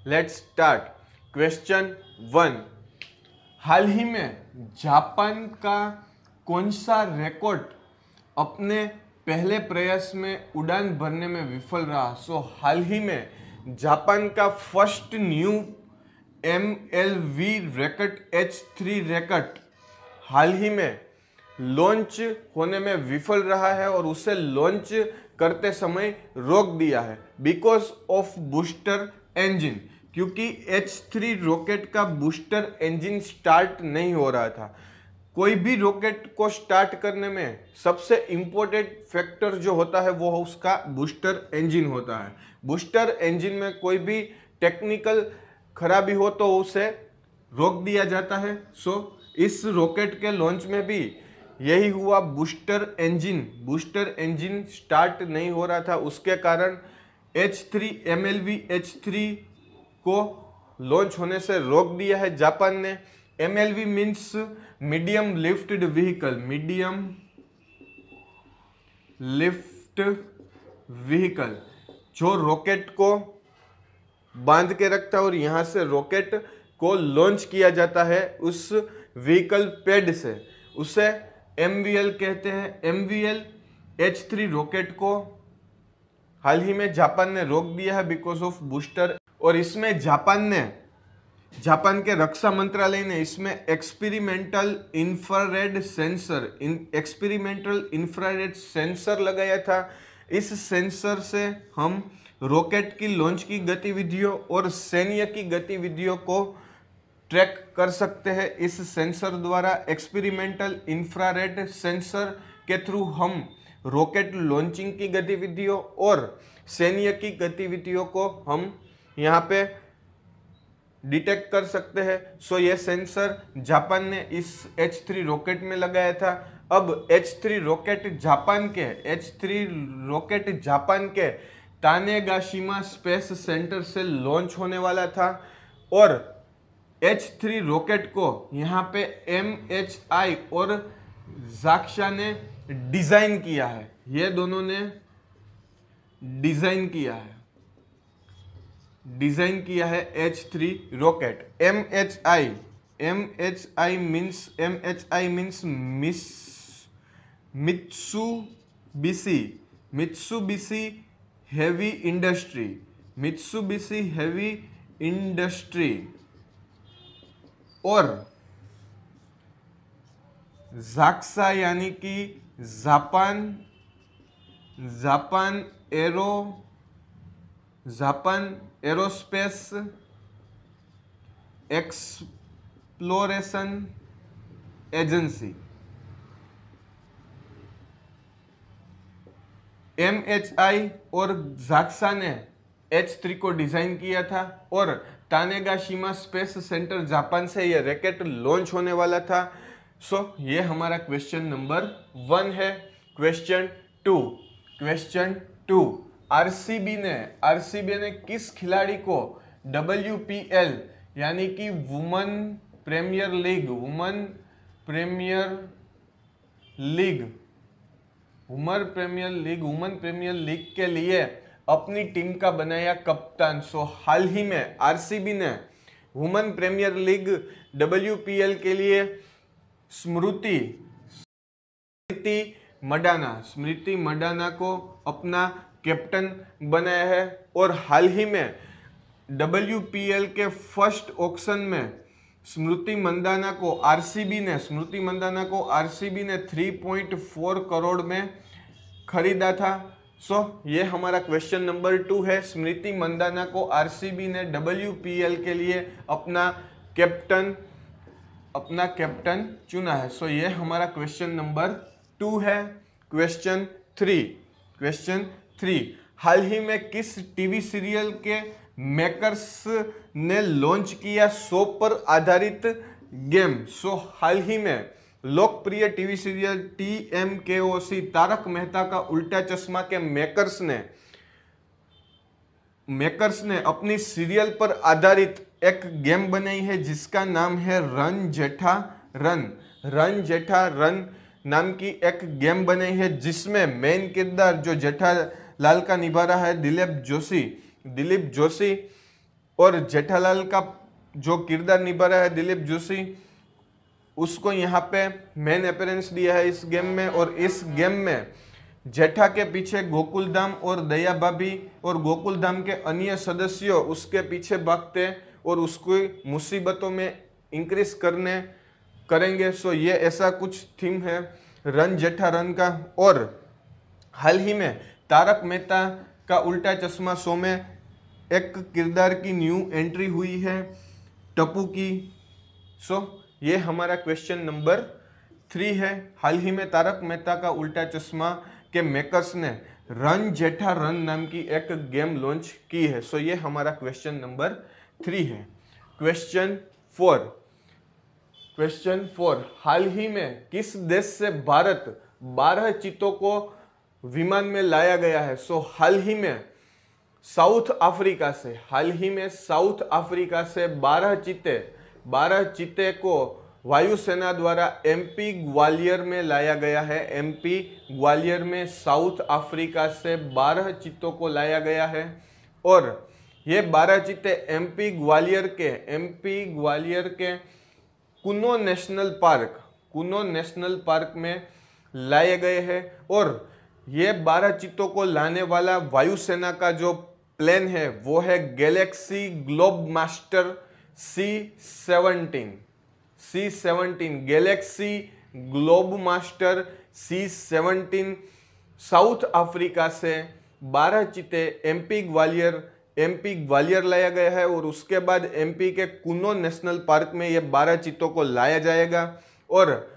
Let's start. Question 1। हाल ही में जापान का कौन सा रॉकेट अपने पहले प्रयास में उड़ान भरने में विफल रहा? हाल ही में जापान का first new MLV rocket H3 rocket हाल ही में लॉन्च होने में विफल रहा है और उसे लॉन्च करते समय रोक दिया है बिकॉज ऑफ बूस्टर इंजन, क्योंकि H3 रॉकेट का बूस्टर इंजन स्टार्ट नहीं हो रहा था। कोई भी रॉकेट को स्टार्ट करने में सबसे इंपॉर्टेंट फैक्टर जो होता है वो उसका बूस्टर इंजन होता है। बूस्टर इंजन में कोई भी टेक्निकल खराबी हो तो उसे रोक दिया जाता है। इस रॉकेट के लॉन्च में भी यही हुआ। बूस्टर इंजन स्टार्ट नहीं हो रहा था, उसके कारण H3 MLV H3 को लॉन्च होने से रोक दिया है जापान ने। MLV means medium lifted vehicle, जो रॉकेट को बांध के रखता है और यहां से रॉकेट को लॉन्च किया जाता है उस व्हीकल पैड से, उसे MVL कहते हैं। MVL H3 रॉकेट को हाल ही में जापान ने रोक दिया है बिकॉज ऑफ बूस्टर। और इसमें जापान के रक्षा मंत्रालय ने इसमें एक्सपेरिमेंटल इंफ्रारेड सेंसर लगाया था। इस सेंसर से हम रॉकेट की लॉन्च की गतिविधियों और सैन्य की गतिविधियों को ट्रैक कर सकते हैं। इस सेंसर द्वारा, एक्सपेरिमेंटल इंफ्रारेड सेंसर के थ्रू हम रॉकेट लॉन्चिंग की गतिविधियों और सैन्य की गतिविधियों को हम यहाँ पे डिटेक्ट कर सकते हैं। ये सेंसर जापान ने इस H3 रॉकेट में लगाया था। अब H3 रॉकेट जापान के तानेगाशिमा स्पेस सेंटर से लॉन्च होने वाला था और H3 रॉकेट को यहाँ पे MHI और जाक्सा ने डिजाइन किया है। ये दोनों ने डिजाइन किया है H3 rocket. MHI means Mitsubishi heavy industry और जाक्सा यानी कि Japan aerospace exploration agency. MHI और जाक्सा ने H3 को डिजाइन किया था और तानेगाशिमा स्पेस सेंटर जापान से यह रॉकेट लॉन्च होने वाला था। ये हमारा क्वेश्चन नंबर 1 है। क्वेश्चन 2। आरसीबी ने किस खिलाड़ी को WPL यानी कि वुमेन प्रीमियर लीग के लिए अपनी टीम का बनाया कप्तान? हाल ही में आरसीबी ने वुमेन प्रीमियर लीग WPL के लिए स्मृति मडाना को अपना कैप्टन बनाया है। और हाल ही में WPL के फर्स्ट ऑक्शन में स्मृति मंदाना को आरसीबी ने 3.4 करोड़ में खरीदा था। ये हमारा क्वेश्चन नंबर 2 है। स्मृति मंदाना को आरसीबी ने WPL के लिए अपना कैप्टन चुना है। ये हमारा क्वेश्चन नंबर 2 है। क्वेश्चन 3। हाल ही में किस टीवी सीरियल के मेकर्स ने लॉन्च किया 100 पर आधारित गेम? हाल ही में लोकप्रिय TV serial TMKOC Taarak Mehta Ka Ooltah चश्मा के मेकर्स ने अपनी सीरियल पर आधारित एक गेम बनाई है जिसका नाम है रन जेठा रन नाम की एक गेम बनाई है, जिसमें मेन किरदार जो जेठालाल का निभा रहा है दिलीप जोशी और जेठालाल का जो किरदार निभा रहा है दिलीप जोशी, उसको यहाँ पे मेन अपीयरेंस दिया है इस गेम में। और इस गेम में जेठा के पीछे गोकुलधाम और दया भाभी और गोकुलधाम के अन्य सदस्यों उसके पीछे भागते और उसको मुसीबतों में इंक्रीज करेंगे। सो ये ऐसा कुछ थीम है रन जेठा रन का। और हाल ही में तारक मेहता का उल्टा चश्मा शो में एक किरदार की न्यू एंट्री हुई है टप्पू की। सो ये हमारा क्वेश्चन नंबर 3 है। हाल ही में तारक मेहता का उल्टा चश्मा के मेकर्स ने रन जेठा रन नाम की एक गेम लॉन्च की है। सो ये हमारा क्वेश्चन नंबर 3 है। क्वेश्चन 4 हाल ही में किस देश से भारत 12 चीतों को विमान में लाया गया है? सो हाल ही में साउथ अफ्रीका से 12 चीते को वायुसेना द्वारा एमपी ग्वालियर में लाया गया है। एमपी ग्वालियर में साउथ अफ्रीका से 12 चीतों को लाया गया है। और ये 12 चीते एमपी ग्वालियर के कुनो नेशनल पार्क में लाए गए हैं। और ये 12 चीतों को लाने वाला वायुसेना का जो प्लेन है वो है Galaxy Globemaster C-17 Galaxy Globemaster C-17 south Africa से 12 चीते एमपी ग्वालियर लाया गया है। और उसके बाद एमपी के कुनो नेशनल पार्क में ये 12 चीतों को लाया जाएगा। और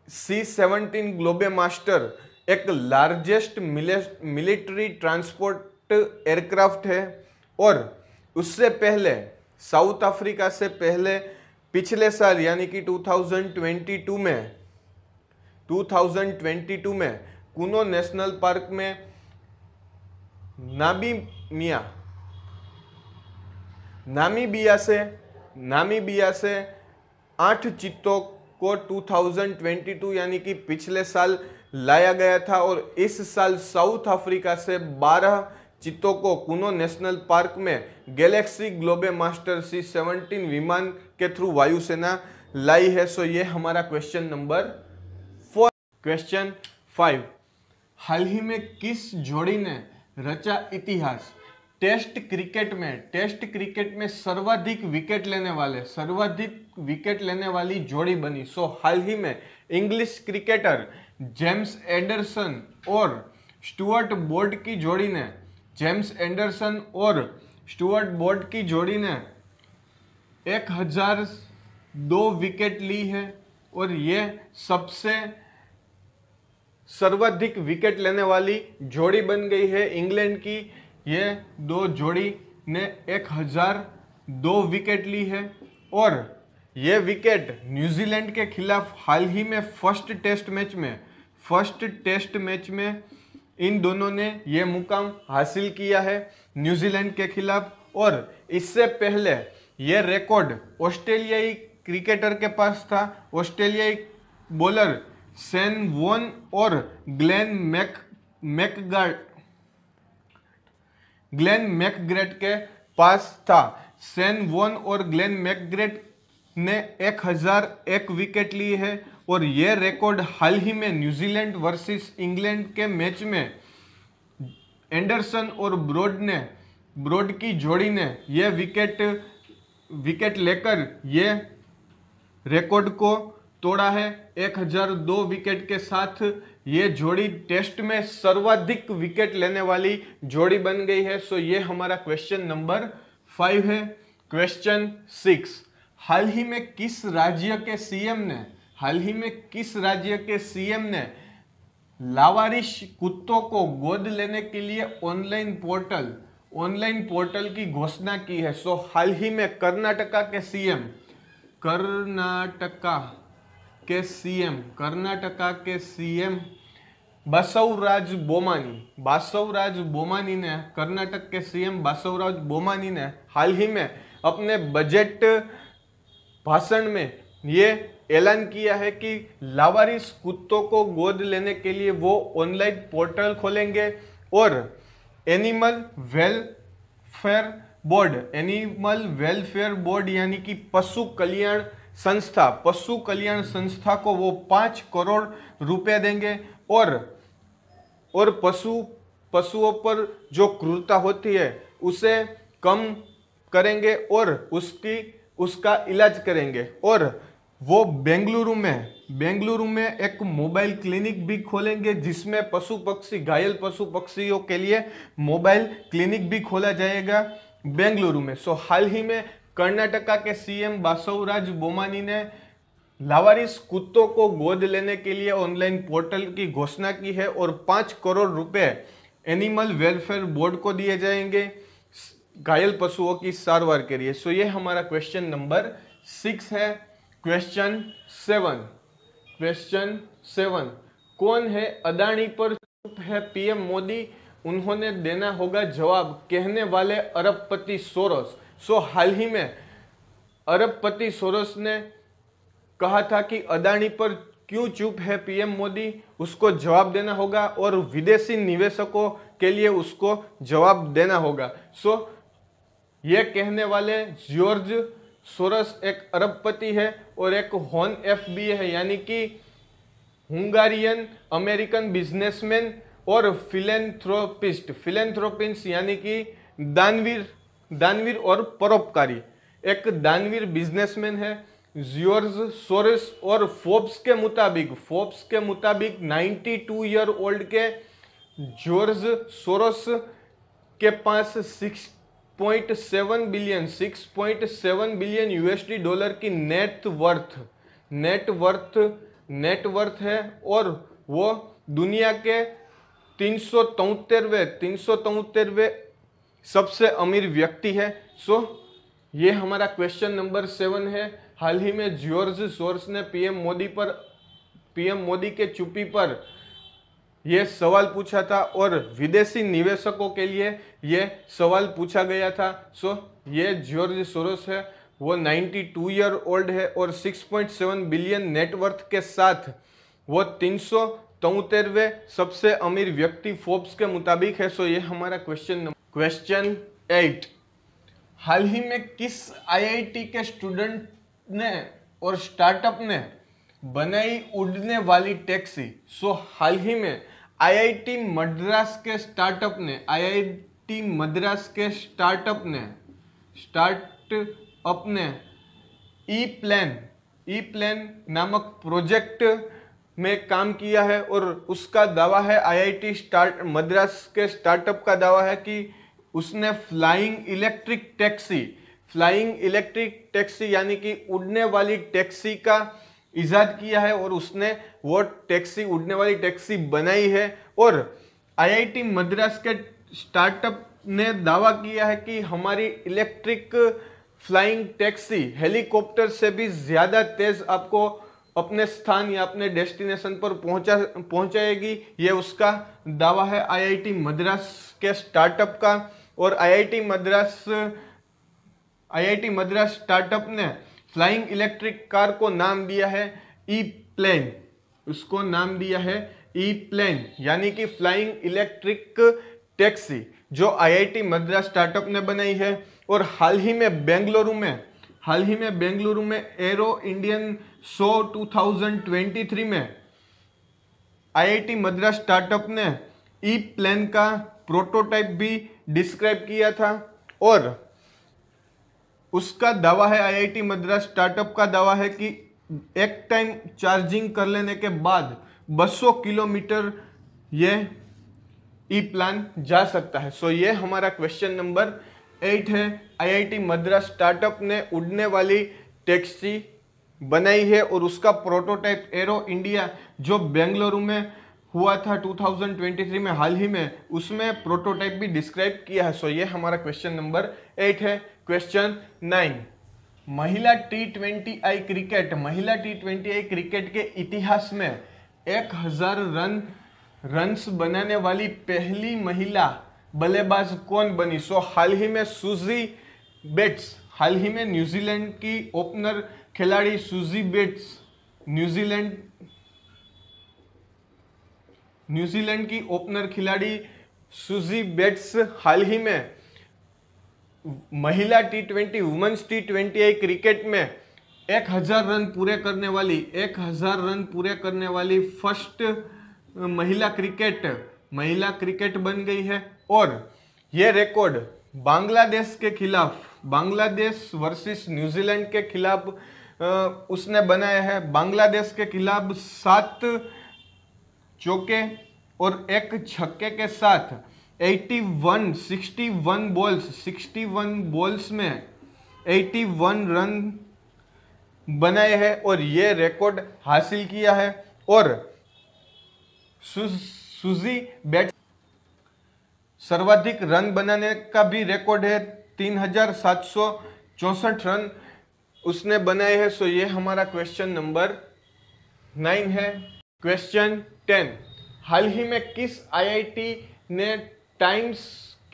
C-17 ग्लोबमास्टर एक लार्जेस्ट मिलिट्री ट्रांसपोर्ट एयरक्राफ्ट है। और उससे पहले साउथ अफ्रीका से पहले पिछले साल यानी कि 2022 में कुनो नेशनल पार्क में नामीबिया से 8 चीतों को 2022 यानी कि पिछले साल लाया गया था। और इस साल साउथ अफ्रीका से 12 चीतों को कुनो नेशनल पार्क में गैलेक्सी ग्लोबमास्टर C-17 विमान के थ्रू वायुसेना लाई है। सो ये हमारा क्वेश्चन नंबर 4। क्वेश्चन 5 हाल ही में किस जोड़ी ने रचा इतिहास? टेस्ट क्रिकेट में सर्वाधिक विकेट लेने वाली जोड़ी बनी। सो हाल ही में इंग्लिश क्रिकेटर जेम्स एंडरसन और स्टुअर्ट बोर्ड की जोड़ी ने 1002 विकेट ली है। और ये सबसे सर्वाधिक विकेट लेने वाली जोड़ी बन गई है इंग्लैंड की। ये दो जोड़ी ने 1002 विकेट ली है। और ये विकेट न्यूजीलैंड के खिलाफ हाल ही में फर्स्ट टेस्ट मैच में इन दोनों ने ये मुकाम हासिल किया है न्यूजीलैंड के खिलाफ। और इससे पहले ये रिकॉर्ड ऑस्ट्रेलियाई क्रिकेटर के पास था। ऑस्ट्रेलियाई बॉलर शेन वॉन और ग्लेन मैकग्रेथ के पास था। शेन वॉन और ग्लेन मैकग्रेथ ने 1001 विकेट ली है। और ये रिकॉर्ड हाल ही में न्यूजीलैंड वर्सेस इंग्लैंड के मैच में एंडरसन और ब्रॉड की जोड़ी ने यह विकेट लेकर ये रिकॉर्ड को तोड़ा है। 1002 विकेट के साथ ये जोड़ी टेस्ट में सर्वाधिक विकेट लेने वाली जोड़ी बन गई है। सो ये हमारा क्वेश्चन नंबर 5 है। क्वेश्चन 6 हाल ही में किस राज्य के सीएम ने लावारिश कुत्तों को गोद लेने के लिए ऑनलाइन पोर्टल की घोषणा की है? सो हाल ही में कर्नाटका के सीएम बसवराज बोमानी ने कर्नाटक के सीएम बसवराज बोमानी ने हाल ही में अपने बजट भाषण में ये ऐलान किया है कि लावारिस कुत्तों को गोद लेने के लिए वो ऑनलाइन पोर्टल खोलेंगे और animal welfare board, animal welfare board यानी कि पशु कल्याण संस्था, पशु कल्याण संस्था को वो 5 करोड़ रुपए देंगे और पशुओं पर जो क्रूरता होती है उसे कम करेंगे और उसका इलाज करेंगे। और वो बेंगलुरु में एक मोबाइल क्लिनिक भी खोलेंगे जिसमें घायल पशु पक्षियों के लिए मोबाइल क्लिनिक भी खोला जाएगा बेंगलुरु में। सो हाल ही में कर्नाटका के सीएम बासवराज बोमानी ने लावारिस कुत्तों को गोद लेने के लिए ऑनलाइन पोर्टल की घोषणा की है और 5 करोड़ रुपए एनिमल वेलफेयर बोर्ड को दिए जाएंगे घायल पशुओं की सारवार के लिए। सो ये हमारा क्वेश्चन नंबर 6 है। क्वेश्चन 7 कौन है अदानी पर चुप है पीएम मोदी, उन्होंने देना होगा जवाब, कहने वाले अरबपति सोरोस। सो हाल ही में अरबपति सोरोस ने कहा था कि अदानी पर क्यों चुप है पीएम मोदी, उसको जवाब देना होगा और विदेशी निवेशकों के लिए उसको जवाब देना होगा। सो ये कहने वाले जॉर्ज सोरोस एक अरबपति है और एक हॉर्न एफबीए है यानी कि हंगेरियन अमेरिकन बिजनेसमैन और फिलेंथ्रोपिस्ट यानी कि दानवीर और परोपकारी। एक दानवीर बिजनेसमैन है जॉर्ज सोरोस और फोर्ब्स के मुताबिक 92 ईयर ओल्ड के जॉर्ज सोरोस के पास 6.7 बिलियन यूएसडी डॉलर की नेटवर्थ है और वो दुनिया के 373वें सबसे अमीर व्यक्ति है। सो ये हमारा क्वेश्चन नंबर 7 है। हाल ही में जॉर्ज सोरोस ने पीएम मोदी के चुप्पी पर यह सवाल पूछा था और विदेशी निवेशकों के लिए यह सवाल पूछा गया था। सो ये जॉर्ज सोरोस है, वो 92 ईयर ओल्ड है और 6.7 बिलियन नेटवर्थ के साथ वो 373वें सबसे अमीर व्यक्ति फोर्ब्स के मुताबिक है। सो ये हमारा क्वेश्चन 8 हाल ही में किस आईआईटी के स्टूडेंट ने और स्टार्टअप ने बनाई उड़ने वाली टैक्सी। सो हाल ही में आईआईटी मद्रास के स्टार्टअप ने ई प्लान नामक प्रोजेक्ट में काम किया है और उसका दावा है आईआईटी मद्रास के स्टार्टअप का दावा है कि उसने फ्लाइंग इलेक्ट्रिक टैक्सी यानी कि उड़ने वाली टैक्सी का इजाद किया है और उसने वो उड़ने वाली टैक्सी बनाई है। और आईआईटी मद्रास के स्टार्टअप ने दावा किया है कि हमारी इलेक्ट्रिक फ्लाइंग टैक्सी हेलीकॉप्टर से भी ज्यादा तेज आपको अपने स्थान या अपने डेस्टिनेशन पर पहुंचाएगी। ये उसका दावा है आईआईटी मद्रास के स्टार्टअप का। और आईआईटी मद्रास स्टार्टअप ने फ्लाइंग इलेक्ट्रिक कार को नाम दिया है ई प्लेन। उसको नाम दिया है ई प्लेन यानी कि फ्लाइंग इलेक्ट्रिक टैक्सी जो आईआईटी मद्रास स्टार्टअप ने बनाई है। और हाल ही में बेंगलुरु में एरो इंडियन शो 2023 में आईआईटी मद्रास स्टार्टअप ने ई प्लेन का प्रोटोटाइप भी डिस्क्राइब किया था और उसका दावा है आईआईटी मद्रास स्टार्टअप का दावा है कि एक टाइम चार्जिंग कर लेने के बाद 200 किलोमीटर ये ई प्लान जा सकता है। सो ये हमारा क्वेश्चन नंबर 8 है। आईआईटी मद्रास स्टार्टअप ने उड़ने वाली टैक्सी बनाई है और उसका प्रोटोटाइप एरो इंडिया जो बेंगलुरु में हुआ था 2023 में हाल ही में, उसमें प्रोटोटाइप भी डिस्क्राइब किया है। सो ये हमारा क्वेश्चन नंबर 8 है। क्वेश्चन 9 महिला T20I क्रिकेट के इतिहास में 1000 रन्स बनाने वाली पहली महिला बल्लेबाज कौन बनी। सो हाल ही में सूजी बेट्स, हाल ही में न्यूजीलैंड की ओपनर खिलाड़ी सूजी बेट्स, न्यूजीलैंड की ओपनर खिलाड़ी सूजी बेट्स हाल ही में महिला T20 वुमेन्स T20 क्रिकेट में 1000 रन पूरे करने वाली फर्स्ट महिला क्रिकेट बन गई है। और ये रिकॉर्ड बांग्लादेश वर्सेस न्यूजीलैंड के खिलाफ उसने बनाया है। बांग्लादेश के खिलाफ 7 चौके और 1 छक्के के साथ 61 बॉल्स में 81 रन बनाए हैं और ये रिकॉर्ड हासिल किया है। और सुजी बैट सर्वाधिक रन बनाने का भी रिकॉर्ड है, 3764 रन उसने बनाए हैं। सो ये हमारा क्वेश्चन नंबर 9 है। क्वेश्चन 10, हाल ही में किस आईआईटी ने टाइम्स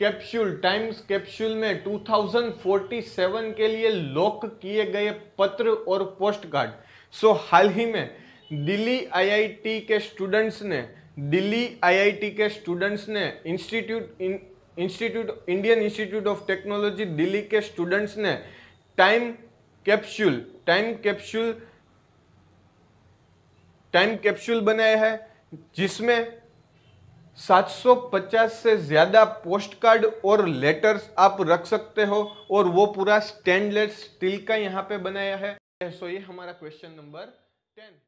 कैप्सूल में 2047 के लिए लॉक किए गए पत्र और पोस्ट कार्ड। सो हाल ही में दिल्ली आईआईटी के स्टूडेंट्स ने Indian institute of technology Delhi के स्टूडेंट्स ने टाइम कैप्सूल बनाया है, जिसमें 750 से ज्यादा पोस्ट कार्ड और लेटर्स आप रख सकते हो और वो पूरा स्टेनलेस स्टील का यहाँ पे बनाया है। सो ये हमारा क्वेश्चन नंबर 10।